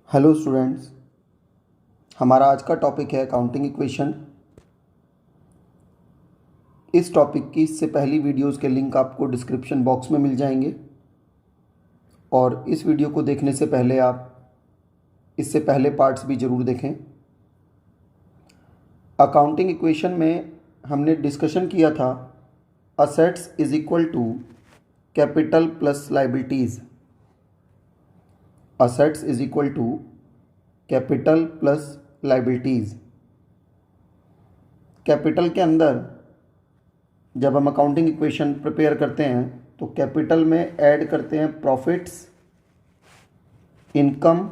Hello students, हमारा आज का टॉपिक है अकाउंटिंग इक्वेशन। इस टॉपिक की इससे पहली वीडियोस के लिंक आपको डिस्क्रिप्शन बॉक्स में मिल जाएंगे और इस वीडियो को देखने से पहले आप इससे पहले पार्ट्स भी ज़रूर देखें। अकाउंटिंग इक्वेशन में हमने डिस्कशन किया था assets is equal to capital plus liabilities. Assets is equal to capital plus liabilities. Capital के अंदर जब हम अकाउंटिंग इक्वेशन प्रिपेयर करते हैं तो कैपिटल में ऐड करते हैं प्रॉफिट्स, इनकम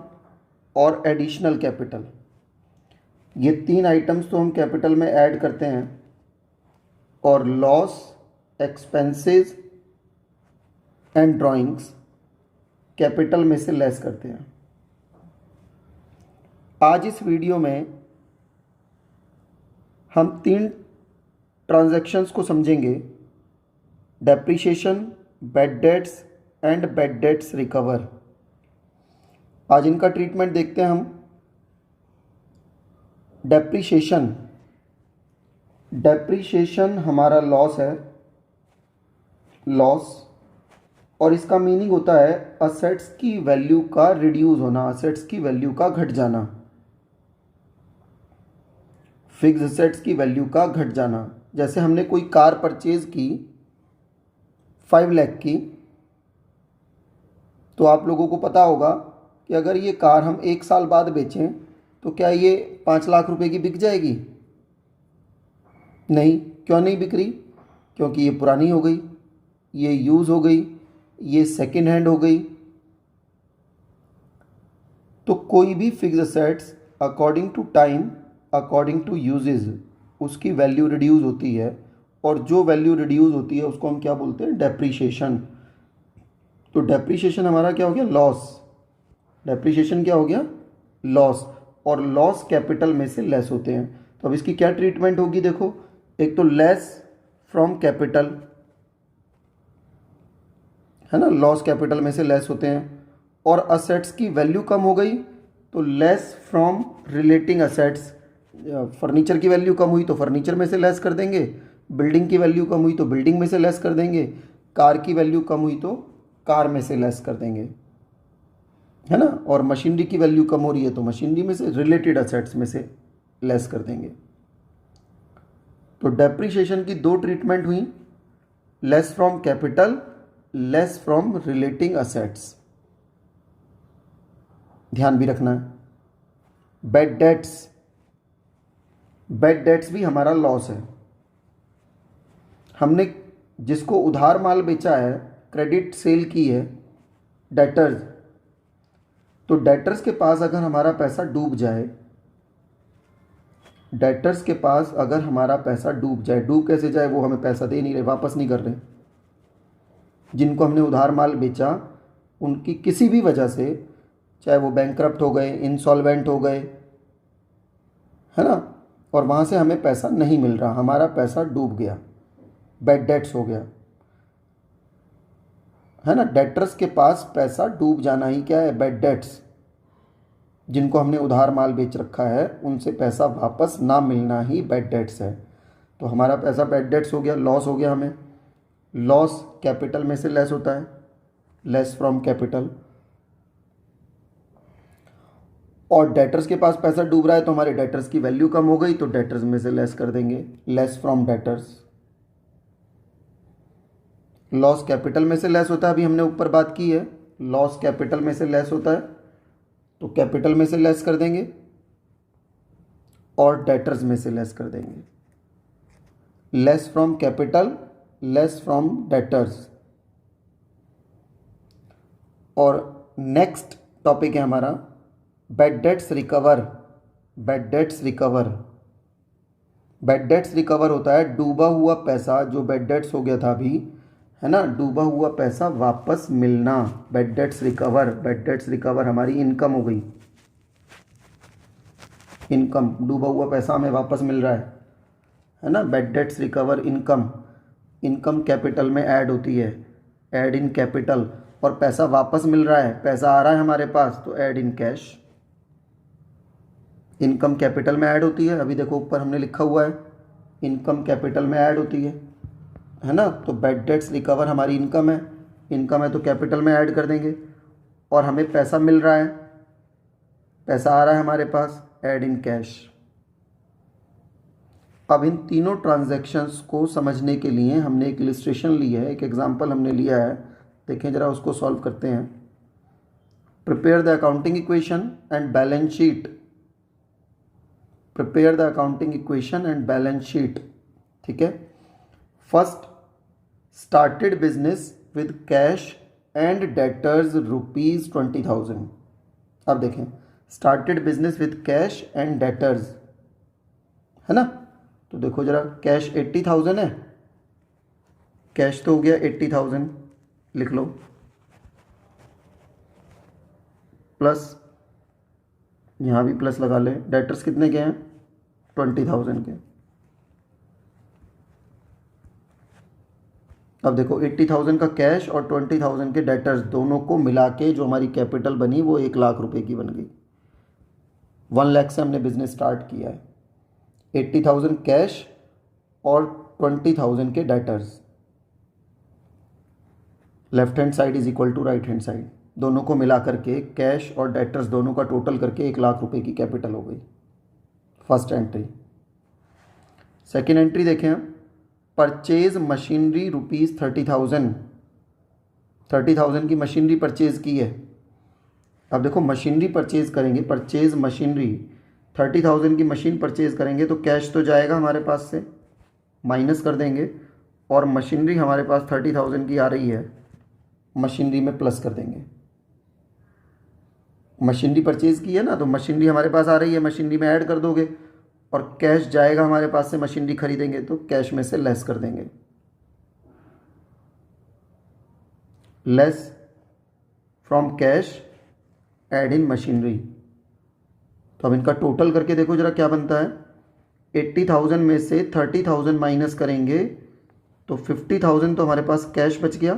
और एडिशनल कैपिटल। ये तीन आइटम्स तो हम कैपिटल में ऐड करते हैं और loss, expenses and drawings capital में से लेस करते हैं। आज इस वीडियो में हम तीन ट्रांजैक्शंस को समझेंगे: depreciation, bad debts and bad debts recover. आज इनका ट्रीटमेंट देखते हैं हम। डेप्रिसिएशन, डेप्रिसिएशन हमारा लॉस है, लॉस, और इसका मीनिंग होता है असेट्स की वैल्यू का रिड्यूस होना, असेट्स की वैल्यू का घट जाना, फिक्स असेट्स की वैल्यू का घट जाना। जैसे हमने कोई कार परचेज की 5 लाख की, तो आप लोगों को पता होगा कि अगर ये कार हम 1 साल बाद बेचें तो क्या ये 5 लाख रुपए की बिक जाएगी? नहीं। क्यों नहीं बिक रही? क्योंकि ये पुरानी हो गई, ये यूज़ हो गई, ये सेकेंड हैंड हो गई। तो कोई भी fix assets according to time, according to usages, उसकी वैल्यू रिड्यूस होती है, और जो वैल्यू रिड्यूस होती है उसको हम क्या बोलते हैं? डेप्रीशिएशन। तो डेप्रीशिएशन हमारा क्या हो गया? लॉस। डेप्रीशिएशन क्या हो गया? लॉस। और लॉस कैपिटल में से लेस होते हैं। तो अब इसकी क्या ट्रीटमेंट होगी? देखो, एक तो लेस फ्रॉम कैपिटल, है ना, लॉस कैपिटल में से लेस होते हैं। और असेट्स की वैल्यू कम हो गई तो less from relating assets. Furniture की वैल्यू कम हुई तो फर्नीचर में से लेस कर देंगे, बिल्डिंग की वैल्यू कम हुई तो बिल्डिंग में से लेस कर देंगे, कार की वैल्यू कम हुई तो कार में से लेस कर देंगे, है ना। और मशीनरी की वैल्यू कम हो रही है तो मशीनरी में से, रिलेटेड असेट्स में से लेस कर देंगे। तो डेप्रिसिएशन की दो ट्रीटमेंट हुई, less from capital, less from relating assets. ध्यान भी रखना है। बैड डेट्स, बैड डेट्स भी हमारा लॉस है। हमने जिसको उधार माल बेचा है, क्रेडिट सेल की है, डेटर्स, तो डेटर्स के पास अगर हमारा पैसा डूब जाए, डेटर्स के पास अगर हमारा पैसा डूब जाए, डूब कैसे जाए? वो हमें पैसा दे नहीं रहे, वापस नहीं कर रहे। जिनको हमने उधार माल बेचा उनकी किसी भी वजह से, चाहे वो बैंकरप्ट हो गए, इंसॉल्वेंट हो गए, है ना, और वहाँ से हमें पैसा नहीं मिल रहा, हमारा पैसा डूब गया, बैड डेट्स हो गया, है ना। डेटर्स के पास पैसा डूब जाना ही क्या है? Bad debts. जिनको हमने उधार माल बेच रखा है उनसे पैसा वापस ना मिलना ही बैड डेट्स है। तो हमारा पैसा बैड डेट्स हो गया, लॉस हो गया हमें। लॉस कैपिटल में से लेस होता है, लेस फ्रॉम कैपिटल। और डेटर्स के पास पैसा डूब रहा है तो हमारे डेटर्स की वैल्यू कम हो गई तो डेटर्स में से लेस कर देंगे, less from debtors. Loss capital में से लेस होता है, अभी हमने ऊपर बात की है, लॉस कैपिटल में से लेस होता है तो कैपिटल में से लेस कर देंगे और डेटर्स में से लेस कर देंगे। Less from capital, less from debtors. और नेक्स्ट टॉपिक है हमारा bad debts recover. Bad debts recover, bad debts recover होता है डूबा हुआ पैसा, जो बैड डेट्स हो गया था अभी, है ना, डूबा हुआ पैसा वापस मिलना, bad debts recover. Bad debts recover हमारी इनकम हो गई, इनकम, डूबा हुआ पैसा हमें वापस मिल रहा है ना। Bad debts recover income, income capital में ऐड होती है, ऐड इन कैपिटल। और पैसा वापस मिल रहा है, पैसा आ रहा है हमारे पास तो add in cash. Income capital में ऐड होती है। अभी देखो ऊपर हमने लिखा हुआ है इनकम कैपिटल में ऐड होती है ना। तो बैड डेट्स रिकवर हमारी इनकम है तो कैपिटल में ऐड कर देंगे। और हमें पैसा मिल रहा है, पैसा आ रहा है हमारे पास, ऐड इन कैश। अब इन तीनों ट्रांजैक्शंस को समझने के लिए हमने एक इलस्ट्रेशन ली है, एक एग्जांपल हमने लिया है। देखें ज़रा, उसको सॉल्व करते हैं। Prepare the accounting equation and balance sheet. Prepare the accounting equation and balance sheet. ठीक है। First, started business with cash and debtors ₹20,000। अब देखें, started business with cash and debtors, है ना। तो देखो जरा, कैश 80,000 है, कैश तो हो गया 80,000, लिख लो, प्लस यहाँ भी प्लस लगा ले। डेटर्स कितने के हैं? 20,000 के। अब देखो 80,000 का कैश और 20,000 के डेटर्स दोनों को मिला के जो हमारी कैपिटल बनी वो 1,00,000 रुपए की बन गई। 1 लाख से हमने बिजनेस स्टार्ट किया है। 80,000 कैश और 20,000 के debtors, left hand side is equal to right hand side, दोनों को मिला करके कैश और डेटर्स दोनों का टोटल करके 1,00,000 रुपए की कैपिटल हो गई। First entry. सेकेंड एंट्री देखें हम, परचेज मशीनरी ₹30,000। 30,000 की मशीनरी परचेज की है। अब देखो मशीनरी परचेज करेंगे, परचेज मशीनरी, 30,000 की मशीन परचेज करेंगे तो कैश तो जाएगा हमारे पास से, माइनस कर देंगे, और मशीनरी हमारे पास 30,000 की आ रही है, मशीनरी में प्लस कर देंगे। मशीनरी परचेज की है ना, तो मशीनरी हमारे पास आ रही है, मशीनरी में ऐड कर दोगे, और कैश जाएगा हमारे पास से, मशीनरी खरीदेंगे तो कैश में से लेस कर देंगे। Less from cash, add in machinery. तो अब इनका टोटल करके देखो जरा क्या बनता है। 80,000 में से 30,000 माइनस करेंगे तो 50,000 तो हमारे पास कैश बच गया,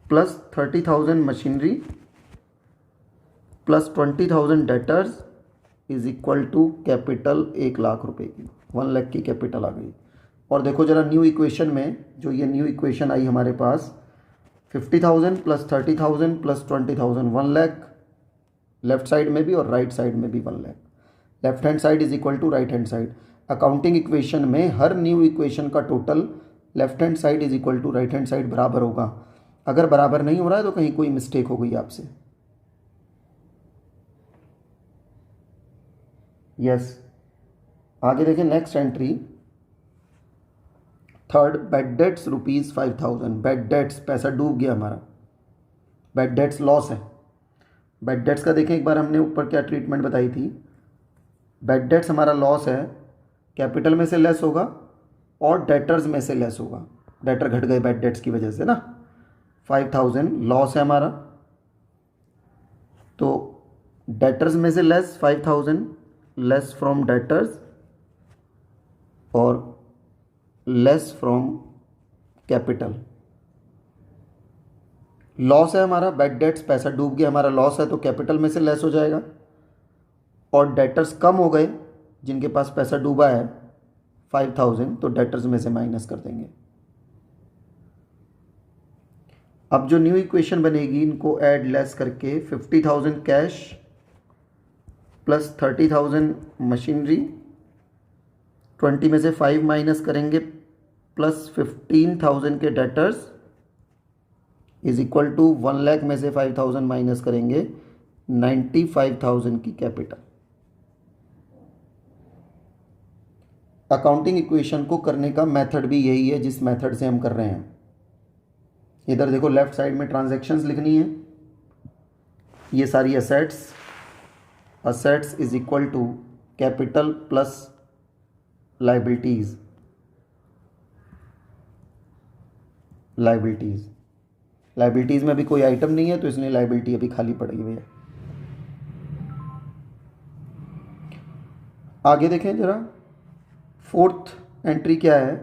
plus 30,000 machinery, plus 20,000 debtors is equal to capital 1,00,000 रुपए की, 1 लाख की कैपिटल आ गई। और देखो जरा न्यू इक्वेशन में, जो ये न्यू इक्वेशन आई हमारे पास, 50,000 plus 30,000 plus 20,000, 1 lakh, left side में भी और राइट साइड में भी 1 lakh. Left hand side is equal to right hand side. Accounting equation में हर न्यू इक्वेशन का total left hand side is equal to right hand side बराबर होगा। अगर बराबर नहीं हो रहा है तो कहीं कोई मिस्टेक हो गई आपसे। यस। आगे देखें next entry, third, bad debts ₹5,000। Bad debts, पैसा डूब गया हमारा, बैड डेट्स लॉस है। बैड डेट्स का देखें एक बार, हमने ऊपर क्या ट्रीटमेंट बताई थी। बैड डेट्स हमारा लॉस है, कैपिटल में से लेस होगा और डेटर्स में से लेस होगा। डेटर घट गए बैड डेट्स की वजह से ना। 5,000 लॉस है हमारा, तो डेटर्स में से लेस 5,000, लेस फ्रॉम डेटर्स और लेस फ्रॉम कैपिटल। लॉस है हमारा, बैड डेट्स, पैसा डूब गया हमारा, लॉस है, तो कैपिटल में से लेस हो जाएगा। और डेटर्स कम हो गए, जिनके पास पैसा डूबा है 5,000, तो डेटर्स में से माइनस कर देंगे। अब जो न्यू इक्वेशन बनेगी, इनको ऐड लेस करके 50,000 कैश प्लस 30,000 मशीनरी, 20 में से 5 माइनस करेंगे, प्लस 15,000 के debtors is equal to 1 lakh में से 5,000 माइनस करेंगे, 95,000 की कैपिटल। अकाउंटिंग इक्वेशन को करने का मेथड भी यही है जिस मेथड से हम कर रहे हैं। इधर देखो लेफ्ट साइड में ट्रांजैक्शंस लिखनी है, ये सारी assets, assets is equal to capital plus liabilities, liabilities, liabilities में अभी कोई आइटम नहीं है तो इसलिए लाइबिलिटी अभी खाली पड़ेगी भैया। आगे देखें जरा, फोर्थ एंट्री क्या है,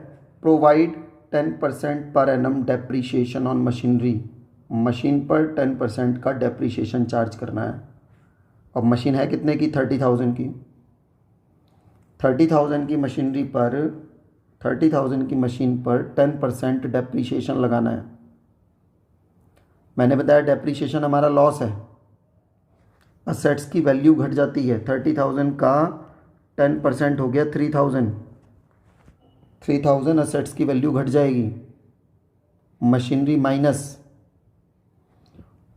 provide 10% per annum depreciation on machinery. Machine पर 10% का डेप्रीशिएशन चार्ज करना है। अब मशीन है कितने की, 30,000 की। 30,000 की मशीनरी पर 30,000 की मशीन पर 10% डेप्रीशिएशन लगाना है। मैंने बताया डेप्रीशिएशन हमारा लॉस है, असेट्स की वैल्यू घट जाती है। 30,000 का 10% हो गया 3,000। 3,000 असेट्स की वैल्यू घट जाएगी, मशीनरी माइनस,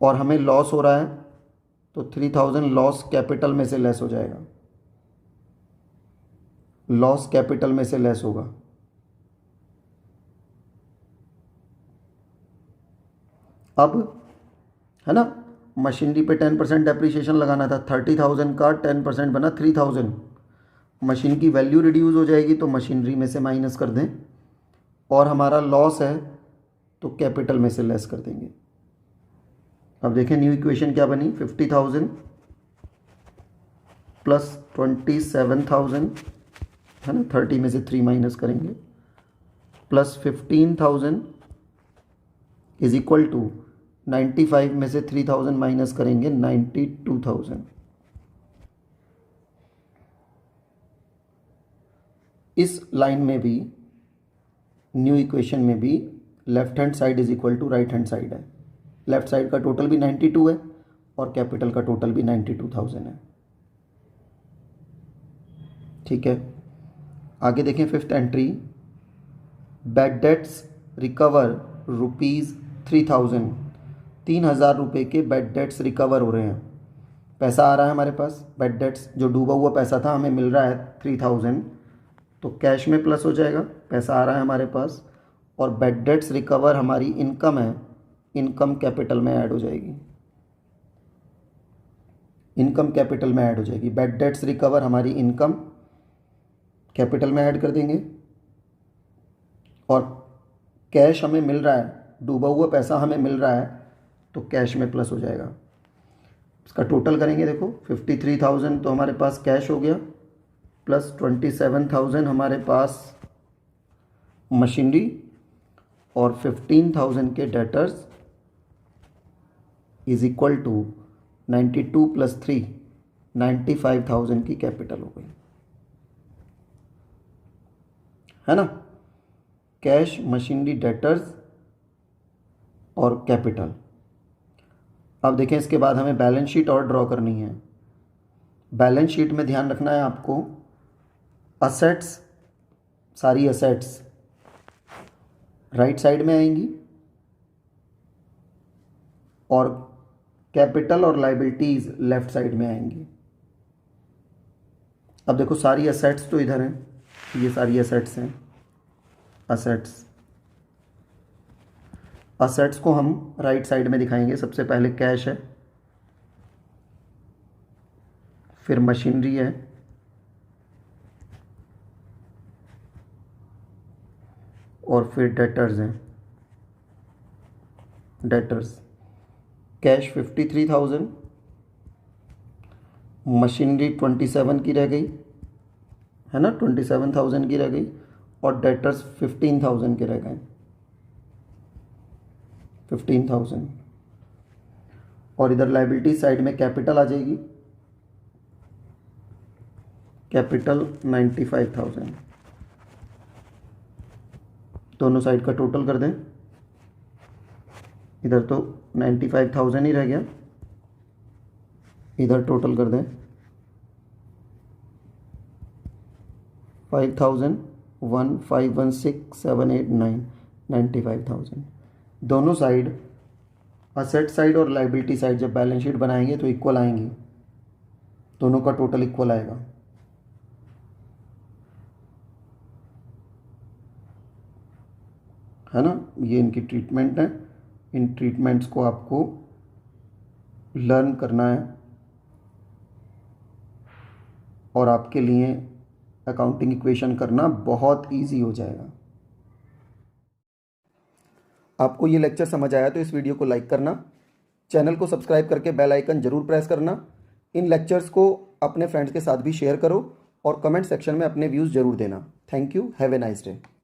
और हमें लॉस हो रहा है तो 3,000 लॉस कैपिटल में से लेस हो जाएगा, लॉस कैपिटल में से लेस होगा। अब है ना, मशीनरी पे 10% डेप्रीशिएशन लगाना था, 30,000 का 10% बना 3,000। मशीन की वैल्यू रिड्यूस हो जाएगी तो मशीनरी में से माइनस कर दें, और हमारा लॉस है तो कैपिटल में से लेस कर देंगे। अब देखें न्यू इक्वेशन क्या बनी, 50,000 प्लस 27,000, है ना, 30 में से 3 माइनस करेंगे, प्लस 15,000 इज इक्वल टू 95 में से 3,000 माइनस करेंगे 92,000। इस लाइन में भी, न्यू इक्वेशन में भी, left hand side is equal to right hand side है। लेफ्ट साइड का टोटल भी 92 है और कैपिटल का टोटल भी 92,000 है। ठीक है, आगे देखें fifth entry, bad debts recover ₹3,000। 3,000 रुपये के बैड डेट्स रिकवर हो रहे हैं, पैसा आ रहा है हमारे पास। बैड डेट्स जो डूबा हुआ पैसा था हमें मिल रहा है 3,000, तो कैश में प्लस हो जाएगा, पैसा आ रहा है हमारे पास। और बैड डेट्स रिकवर हमारी इनकम है, इनकम कैपिटल में ऐड हो जाएगी, इनकम कैपिटल में ऐड हो जाएगी। बैड डेट्स रिकवर हमारी इनकम कैपिटल में ऐड कर देंगे, और कैश हमें मिल रहा है, डूबा हुआ पैसा हमें मिल रहा है तो कैश में प्लस हो जाएगा। इसका टोटल करेंगे, देखो 53,000 तो हमारे पास कैश हो गया, प्लस 27,000 हमारे पास मशीनरी, और 15,000 के debtors is equal to 92 plus 3, 95,000 की कैपिटल हो गई, है ना। कैश, मशीनरी, डेटर्स और कैपिटल। अब देखें इसके बाद हमें बैलेंस शीट और ड्रॉ करनी है। बैलेंस शीट में ध्यान रखना है आपको, असेट्स, सारी असेट्स राइट साइड में आएंगी और कैपिटल और लायबिलिटीज लेफ्ट साइड में आएंगी। अब देखो सारी असेट्स तो इधर हैं, ये सारी असेट्स हैं, असेट्स। असेट्स को हम राइट साइड में दिखाएंगे। सबसे पहले कैश है, फिर मशीनरी है, और फिर डेटर्स हैं, डेटर्स। कैश 53,000, मशीनरी 27 की रह गई, है ना, 27,000 की रह गई, और डेटर्स 15,000 के रह गए, 15,000। और इधर लायबिलिटी साइड में कैपिटल आ जाएगी, कैपिटल 95,000। दोनों साइड का टोटल कर दें, इधर तो 95,000 ही रह गया, इधर टोटल कर दें 5,000, 1, 5, 1, 6, 7, 8, 9, 95,000। दोनों साइड, असेट साइड और लायबिलिटी साइड, जब बैलेंस शीट बनाएंगे तो इक्वल आएंगी, दोनों का टोटल इक्वल आएगा, है ना। ये इनकी ट्रीटमेंट है, इन ट्रीटमेंट्स को आपको लर्न करना है और आपके लिए अकाउंटिंग इक्वेशन करना बहुत इजी हो जाएगा। आपको ये लेक्चर समझ आया तो इस वीडियो को लाइक करना, चैनल को सब्सक्राइब करके बेल आइकन जरूर प्रेस करना। इन लेक्चर्स को अपने फ्रेंड्स के साथ भी शेयर करो और कमेंट सेक्शन में अपने व्यूज़ जरूर देना। Thank you, have a nice day.